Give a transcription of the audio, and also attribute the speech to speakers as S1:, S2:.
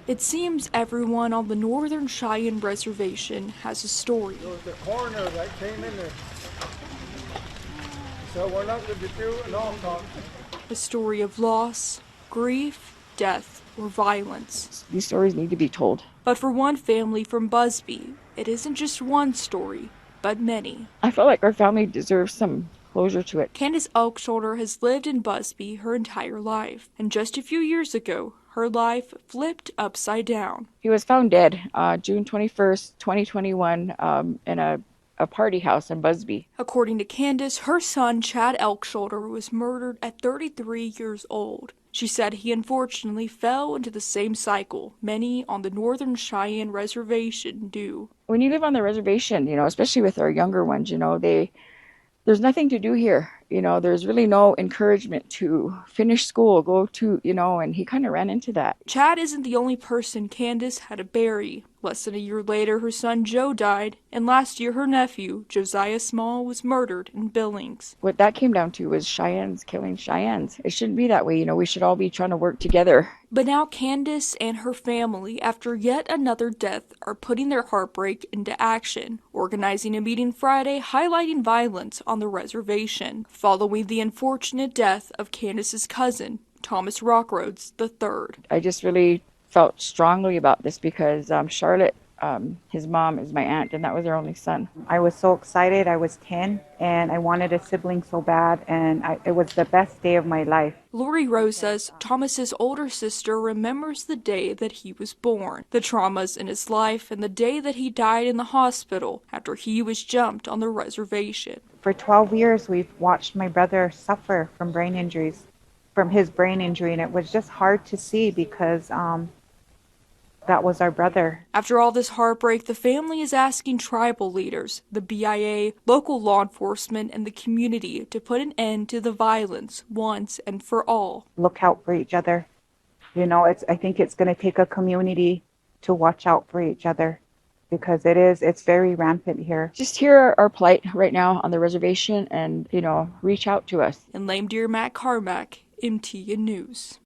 S1: It seems everyone on the northern Cheyenne reservation has a story.
S2: It was the coroner that came in there. So we're not going to do an autopsy.
S1: A story of loss, grief, death, or violence.
S3: These stories need to be told.
S1: But for one family from Busby, it isn't just one story, but many.
S3: I feel like our family deserves some closure to it.
S1: Candace Elkshoulder has lived in Busby her entire life, and just a few years ago, her life flipped upside down.
S3: He was found dead June 21st, 2021, in a party house in Busby.
S1: According to Candace, her son Chad Elkshoulder was murdered at 33 years old. She said he unfortunately fell into the same cycle many on the northern Cheyenne reservation do.
S3: When you live on the reservation, especially with our younger ones, there's nothing to do here. There's really no encouragement to finish school, go to, and he kind of ran into that.
S1: Chad isn't the only person Candace had to bury. Less than a year later, her son Joe died, and last year her nephew, Josiah Small, was murdered in Billings.
S3: What that came down to was Cheyennes killing Cheyennes. It shouldn't be that way. We should all be trying to work together.
S1: But now Candace and her family, after yet another death, are putting their heartbreak into action, organizing a meeting Friday highlighting violence on the reservation, following the unfortunate death of Candace's cousin, Thomas Rockroads III.
S3: I just really felt strongly about this because Charlotte, his mom, is my aunt, and that was her only son.
S4: I was so excited. I was 10, and I wanted a sibling so bad, and it was the best day of my life.
S1: Lori Rose says Thomas's older sister remembers the day that he was born, the traumas in his life, and the day that he died in the hospital after he was jumped on the reservation.
S4: For 12 years, we've watched my brother suffer from his brain injury, and it was just hard to see because that was our brother.
S1: After all this heartbreak, the family is asking tribal leaders, the BIA, local law enforcement, and the community to put an end to the violence once and for all.
S4: Look out for each other. I think it's going to take a community to watch out for each other because it's very rampant here.
S3: Just hear our plight right now on the reservation and, reach out to us.
S1: In Lame Deer, Matt Carmack, MTN News.